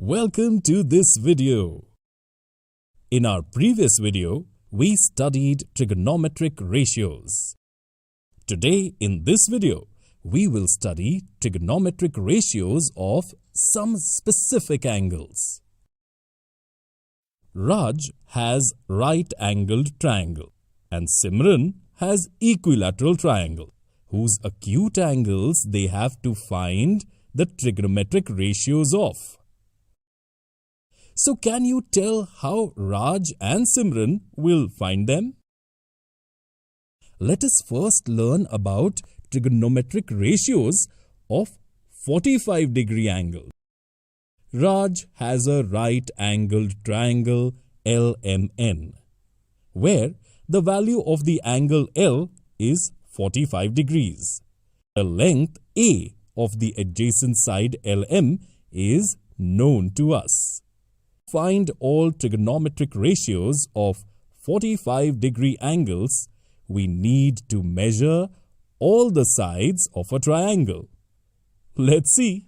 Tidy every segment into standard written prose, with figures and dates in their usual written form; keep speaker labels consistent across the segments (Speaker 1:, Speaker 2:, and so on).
Speaker 1: Welcome to this video. In our previous video, we studied trigonometric ratios. Today, in this video, we will study trigonometric ratios of some specific angles. Raj has right-angled triangle and Simran has equilateral triangle, whose acute angles they have to find the trigonometric ratios of. So can you tell how Raj and Simran will find them? Let us first learn about trigonometric ratios of 45-degree angle. Raj has a right-angled triangle LMN, where the value of the angle L is 45 degrees. The length A of the adjacent side LM is known to us. Find all trigonometric ratios of 45-degree angles. We need to measure all the sides of a triangle. Let's see.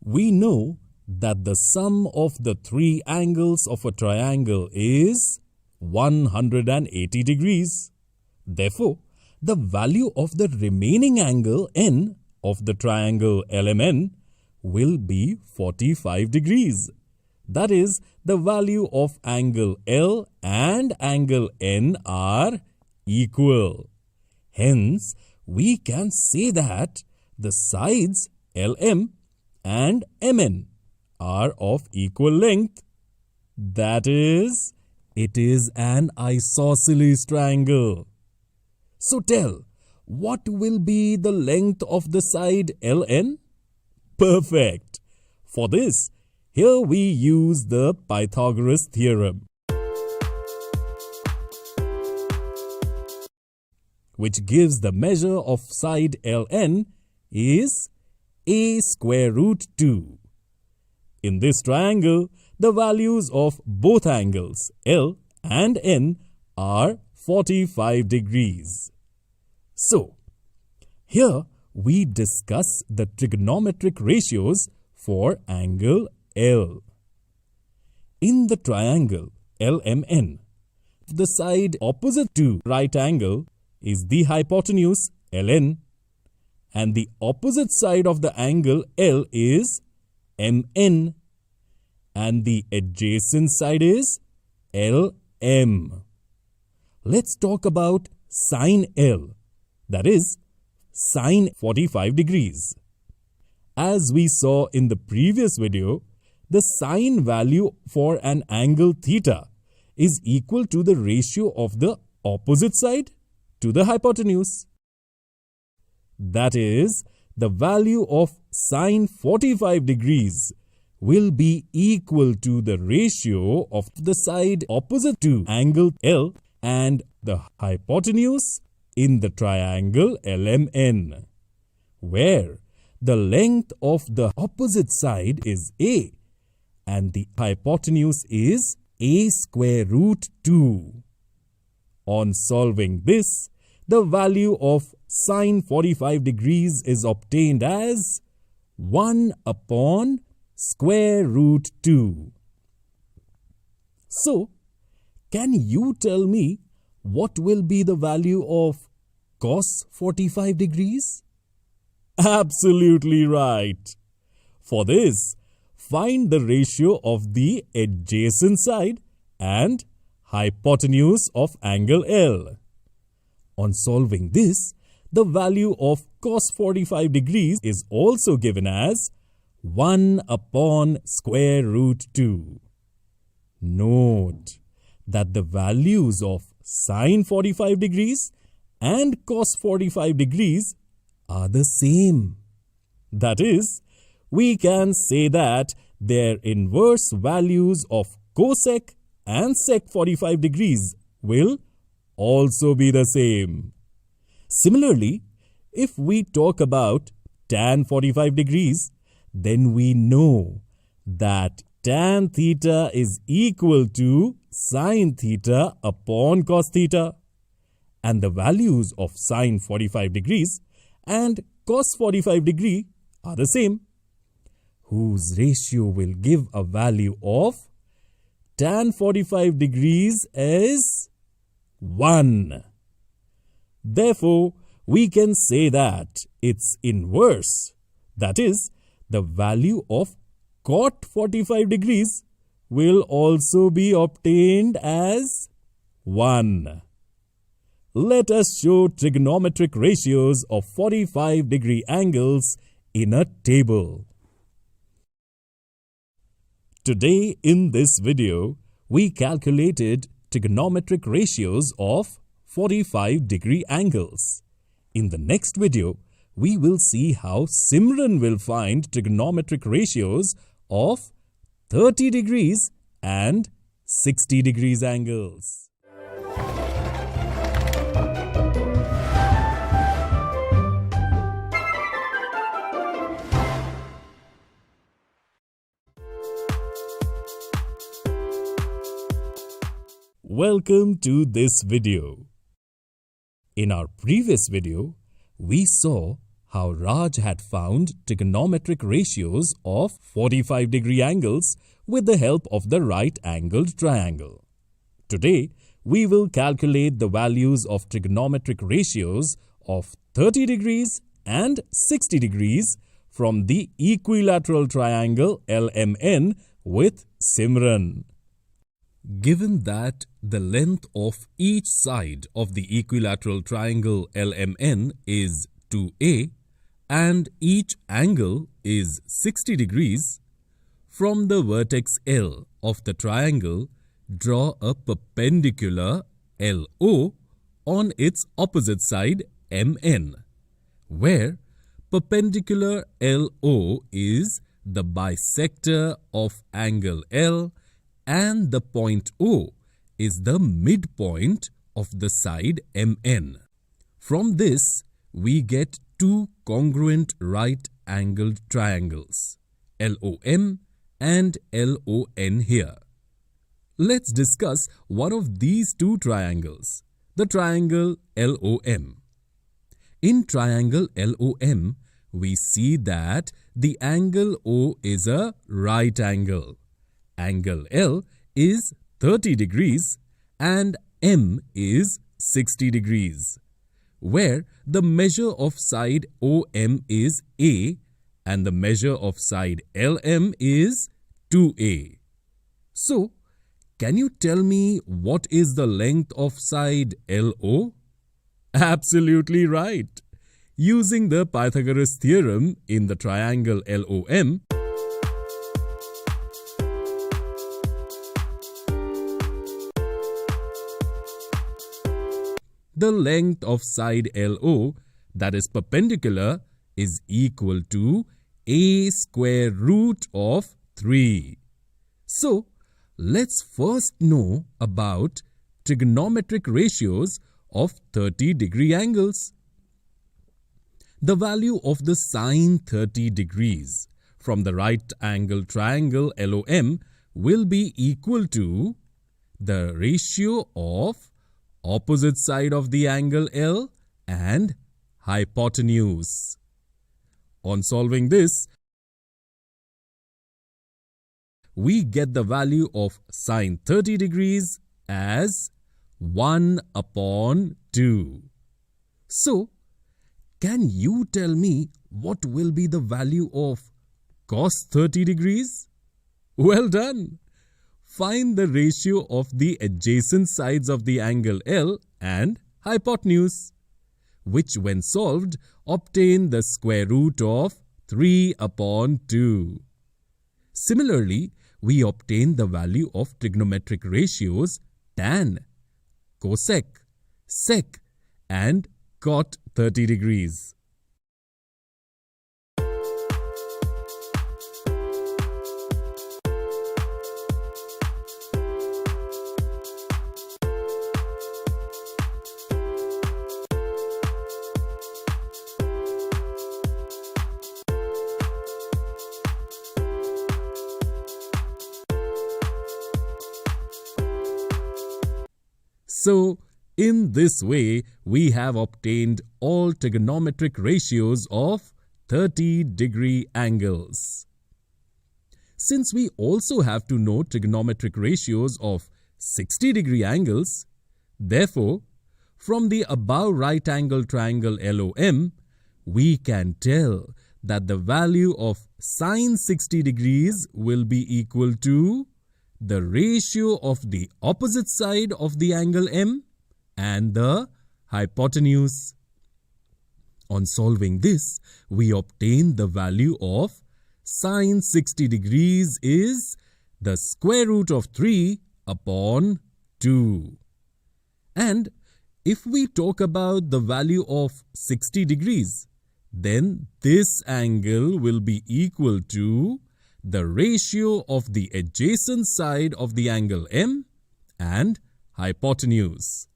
Speaker 1: We know that the sum of the three angles of a triangle is 180 degrees. Therefore, the value of the remaining angle N of the triangle LMN will be 45 degrees. That is, the value of angle L and angle N are equal. Hence, we can say that the sides LM and MN are of equal length. That is, it is an isosceles triangle. So tell, what will be the length of the side LN? Perfect. For this, here we use the Pythagoras theorem, which gives the measure of side LN is a square root 2. In this triangle, the values of both angles L and N are 45 degrees. So, here we discuss the trigonometric ratios for angle L. In the triangle LMN, the side opposite to right angle is the hypotenuse LN, and the opposite side of the angle L is MN, and the adjacent side is LM. Let's talk about sine L, that is, sine 45 degrees. As we saw in the previous video, the sine value for an angle theta is equal to the ratio of the opposite side to the hypotenuse. That is, the value of sine 45 degrees will be equal to the ratio of the side opposite to angle L and the hypotenuse in the triangle LMN, where the length of the opposite side is A and the hypotenuse is a square root 2. On solving this, the value of sine 45 degrees is obtained as 1 upon square root 2. So, can you tell me what will be the value of cos 45 degrees? Absolutely right. For this, find the ratio of the adjacent side and hypotenuse of angle L. On solving this, the value of cos 45 degrees is also given as 1 upon square root 2. Note that the values of sine 45 degrees and cos 45 degrees are the same. That is, we can say that their inverse values of cosec and sec 45 degrees will also be the same. Similarly, if we talk about tan 45 degrees, then we know that tan theta is equal to sin theta upon cos theta, and the values of sine 45 degrees and cos 45 degree are the same. whose ratio will give a value of tan 45 degrees is 1. Therefore, we can say that its inverse, that is, the value of cot 45 degrees, will also be obtained as 1. Let us show trigonometric ratios of 45-degree angles in a table. Today in this video, we calculated trigonometric ratios of 45-degree angles. In the next video, we will see how Simran will find trigonometric ratios of 30 degrees and 60 degrees angles. Welcome to this video. In our previous video, we saw how Raj had found trigonometric ratios of 45-degree angles with the help of the right-angled triangle. Today, we will calculate the values of trigonometric ratios of 30 degrees and 60 degrees from the equilateral triangle LMN with Simran. Given that the length of each side of the equilateral triangle LMN is 2a and each angle is 60 degrees, from the vertex L of the triangle, draw a perpendicular LO on its opposite side MN, where perpendicular LO is the bisector of angle L and the point O is the midpoint of the side MN. From this, we get two congruent right-angled triangles, LOM and LON here. Let's discuss one of these two triangles, the triangle LOM. In triangle LOM, we see that the angle O is a right angle. Angle L is 30 degrees and M is 60 degrees, where the measure of side OM is A and the measure of side LM is 2A. So, can you tell me what is the length of side LO? Absolutely right. Using the Pythagoras theorem in the triangle LOM, the length of side LO, that is perpendicular, is equal to a square root of 3. So, let's first know about trigonometric ratios of 30-degree angles. The value of the sine 30 degrees from the right-angled triangle LOM will be equal to the ratio of opposite side of the angle L and hypotenuse. On solving this, we get the value of sine 30 degrees as 1 upon 2. So, can you tell me what will be the value of cos 30 degrees? Well done! Find the ratio of the adjacent sides of the angle L and hypotenuse, which when solved, obtain the square root of 3 upon 2. Similarly, we obtain the value of trigonometric ratios tan, cosec, sec and cot 30 degrees. So, in this way, we have obtained all trigonometric ratios of 30-degree angles. since we also have to know trigonometric ratios of 60-degree angles, therefore, from the above right-angle triangle LOM, we can tell that the value of sine 60 degrees will be equal to the ratio of the opposite side of the angle M and the hypotenuse. On solving this, we obtain the value of sine 60 degrees is the square root of 3 upon 2. And if we talk about the value of 60 degrees, then this angle will be equal to the ratio of the adjacent side of the angle M and hypotenuse.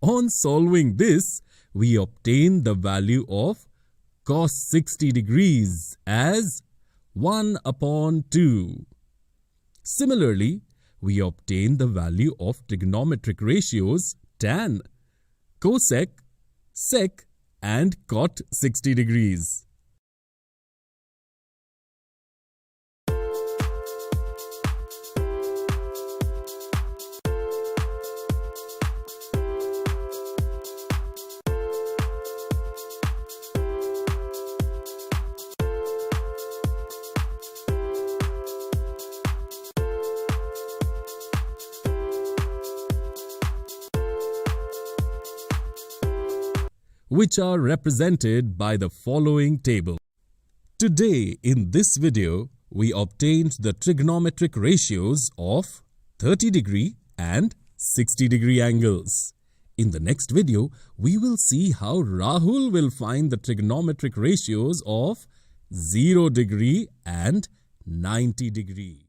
Speaker 1: On solving this, we obtain the value of cos 60 degrees as 1 upon 2. Similarly, we obtain the value of trigonometric ratios tan, cosec, sec and cot 60 degrees. Which are represented by the following table. Today, in this video, we obtained the trigonometric ratios of 30-degree and 60-degree angles. In the next video, we will see how Rahul will find the trigonometric ratios of 0-degree and 90-degree.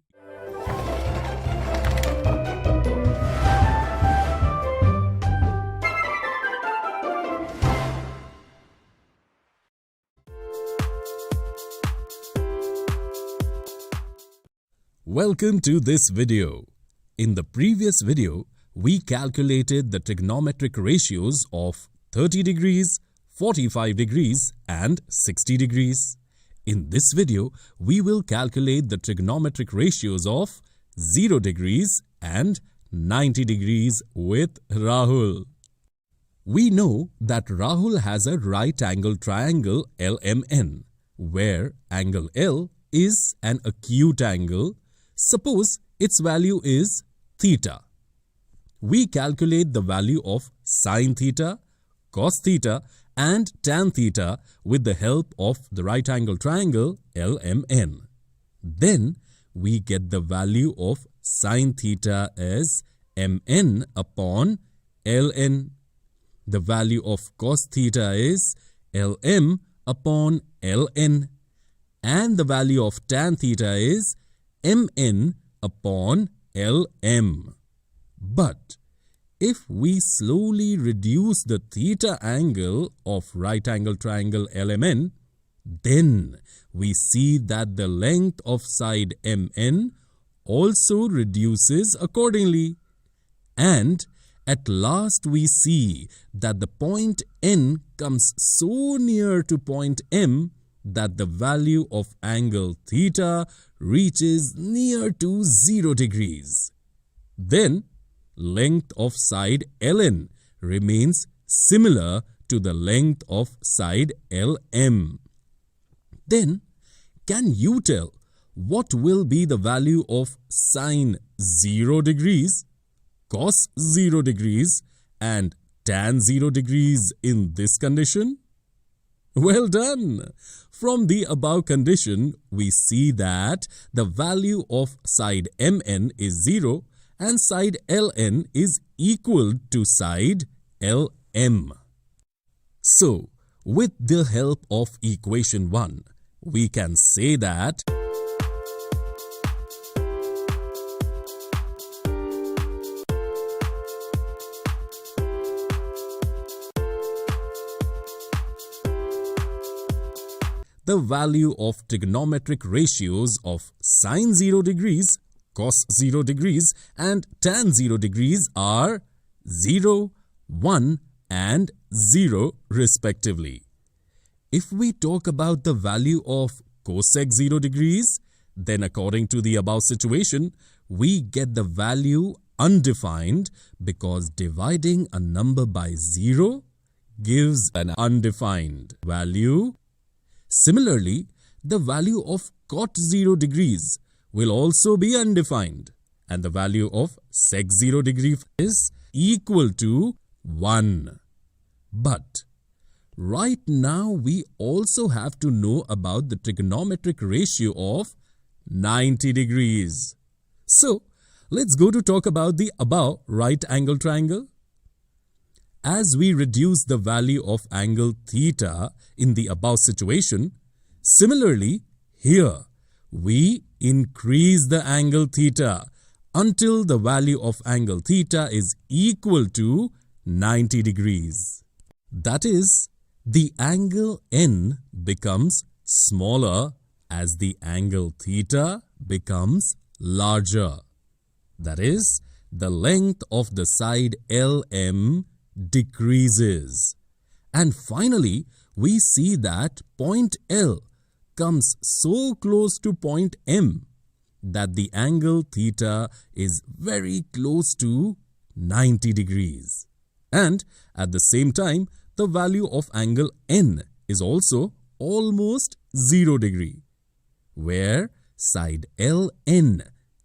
Speaker 1: Welcome to this video. In the previous video, we calculated the trigonometric ratios of 30 degrees, 45 degrees and 60 degrees. In this video, we will calculate the trigonometric ratios of 0 degrees and 90 degrees with Rahul. We know that Rahul has a right-angle triangle LMN, where angle L is an acute angle. Suppose its value is theta. We calculate the value of sine theta, cos theta and tan theta with the help of the right-angle triangle LMN. Then we get the value of sine theta as mn upon ln. The value of cos theta is lm upon ln. And the value of tan theta is mn upon lm. But if we slowly reduce the theta angle of right-angle triangle LMN, then we see that the length of side mn also reduces accordingly. And at last we see that the point N comes so near to point M that the value of angle theta reaches near to 0 degrees. Then, length of side ln remains similar to the length of side LM. Then, can you tell what will be the value of sine 0 degrees, cos 0 degrees and tan 0 degrees in this condition? Well done! From the above condition, we see that the value of side MN is 0 and side LN is equal to side LM. So, with the help of equation 1, we can say that the value of trigonometric ratios of sine 0 degrees, cos 0 degrees and tan 0 degrees are 0, 1 and 0 respectively. If we talk about the value of cosec 0 degrees, then according to the above situation, we get the value undefined because dividing a number by 0 gives an undefined value. Similarly, the value of cot 0 degrees will also be undefined, and the value of sec 0 degree is equal to 1. But right now we also have to know about the trigonometric ratio of 90 degrees. So, let's go to talk about the above right angle triangle. As we reduce the value of angle theta in the above situation, similarly, here we increase the angle theta until the value of angle theta is equal to 90 degrees. That is, the angle N becomes smaller as the angle theta becomes larger. That is, the length of the side LM decreases. And finally, we see that point L comes so close to point M that the angle theta is very close to 90 degrees. And at the same time, the value of angle N is also almost 0 degree, where side LN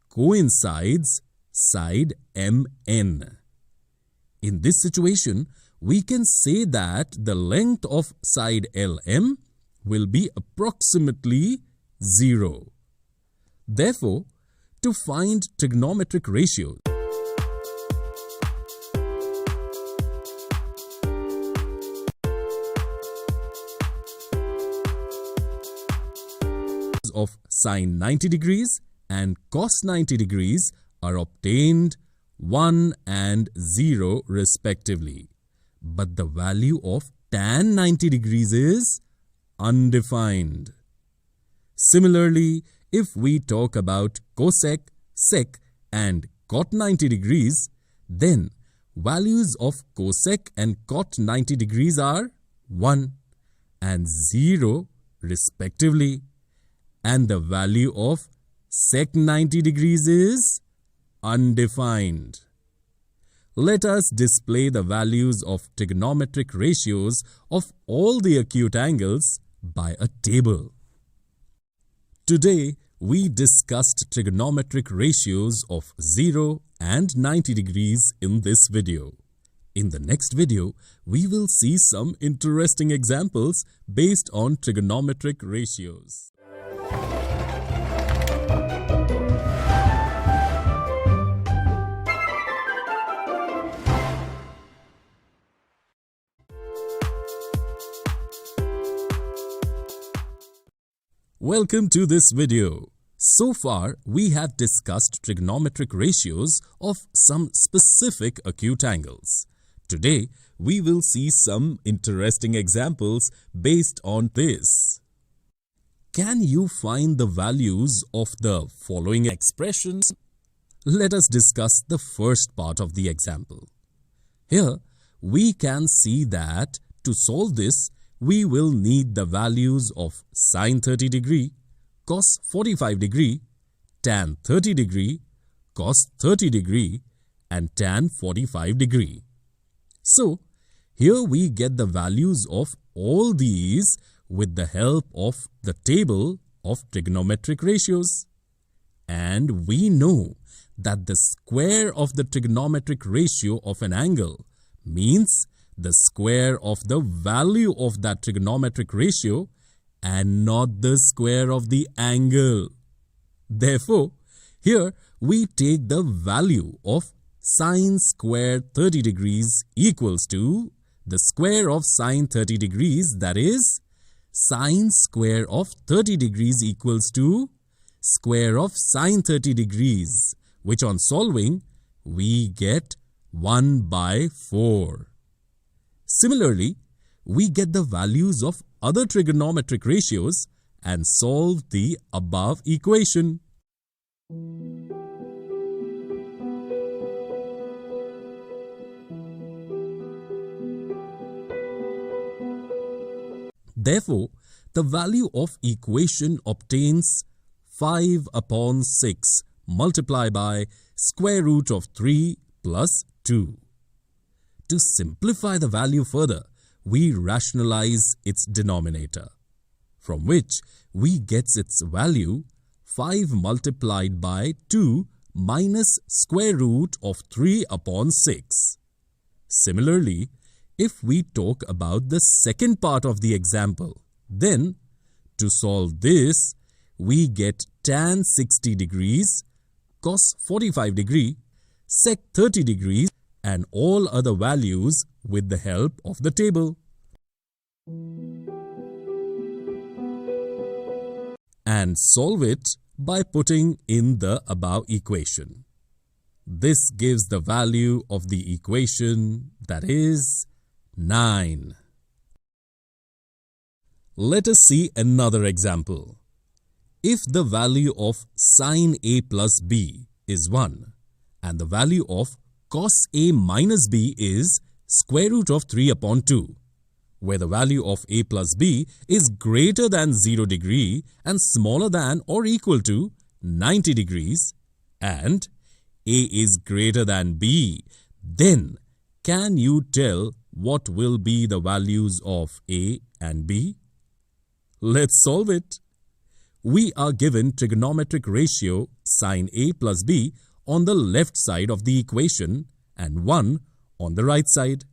Speaker 1: coincides side MN. In this situation, we can say that the length of side LM will be approximately 0. Therefore, to find trigonometric ratios of sine 90 degrees and cos 90 degrees are obtained 1 and 0 respectively. But the value of tan 90 degrees is undefined. Similarly, if we talk about cosec, sec and cot 90 degrees, then values of cosec and cot 90 degrees are 1 and 0 respectively. And the value of sec 90 degrees is undefined. Let us display the values of trigonometric ratios of all the acute angles by a table. Today, we discussed trigonometric ratios of 0 and 90 degrees in this video. In the next video, we will see some interesting examples based on trigonometric ratios. Welcome to this video. So far, we have discussed trigonometric ratios of some specific acute angles. Today, we will see some interesting examples based on this. Can you find the values of the following expressions? Let us discuss the first part of the example. Here, we can see that to solve this, we will need the values of sine 30 degree, cos 45 degree, tan 30 degree, cos 30 degree and tan 45 degree. So, here we get the values of all these with the help of the table of trigonometric ratios. And we know that the square of the trigonometric ratio of an angle means the square of the value of that trigonometric ratio and not the square of the angle. Therefore, here we take the value of sine squared 30 degrees equals to the square of sine 30 degrees, that is, sine square of 30 degrees equals to square of sine 30 degrees, which on solving, we get 1 by 4. Similarly, we get the values of other trigonometric ratios and solve the above equation. Therefore, the value of equation obtains 5 upon 6 multiplied by square root of 3 plus 2. To simplify the value further, we rationalize its denominator, from which we get its value 5 multiplied by 2 minus square root of 3 upon 6. Similarly, if we talk about the second part of the example, then to solve this, we get tan 60 degrees, cos 45 degree, sec 30 degrees and all other values with the help of the table. And solve it by putting in the above equation. This gives the value of the equation, that is 9. Let us see another example. If the value of sin A plus B is 1 and the value of cos A minus B is square root of 3 upon 2, where the value of A plus B is greater than 0 degree and smaller than or equal to 90 degrees, and A is greater than B, then can you tell what will be the values of A and B? Let's solve it. We are given trigonometric ratio sin A plus B on the left side of the equation and 1 on the right side.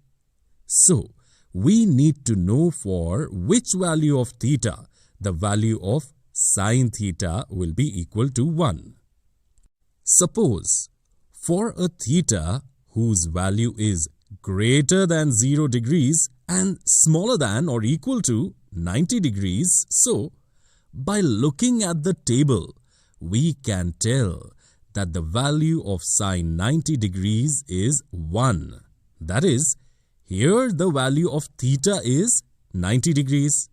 Speaker 1: So, we need to know for which value of theta the value of sin theta will be equal to 1. Suppose, for a theta whose value is greater than 0 degrees and smaller than or equal to 90 degrees, so by looking at the table, we can tell that the value of sin 90 degrees is 1. That is, here the value of theta is 90 degrees.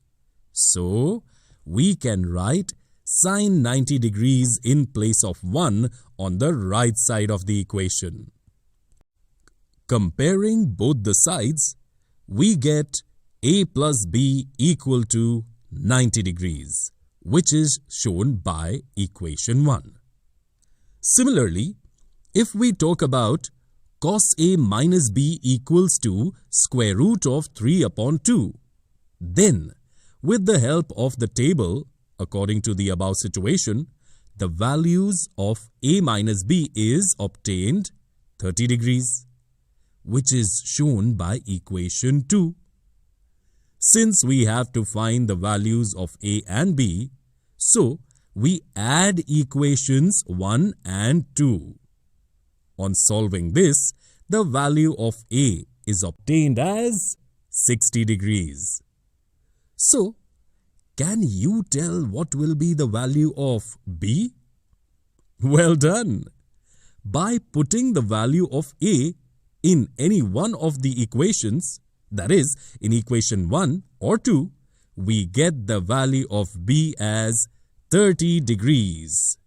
Speaker 1: So, we can write sin 90 degrees in place of 1 on the right side of the equation. Comparing both the sides, we get A plus B equal to 90 degrees, which is shown by equation 1. Similarly, if we talk about cos A minus B equals to square root of 3 upon 2, then with the help of the table, according to the above situation, the values of A minus B is obtained 30 degrees, which is shown by equation 2. Since we have to find the values of A and B, so we add equations 1 and 2. On solving this, the value of A is obtained as 60 degrees. So, can you tell what will be the value of B? Well done! By putting the value of A in any one of the equations, that is, in equation 1 or 2, we get the value of B as 30 degrees.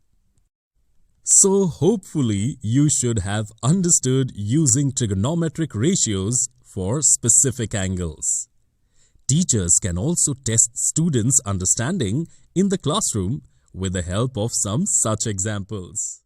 Speaker 1: So, hopefully, you should have understood using trigonometric ratios for specific angles. Teachers can also test students' understanding in the classroom with the help of some such examples.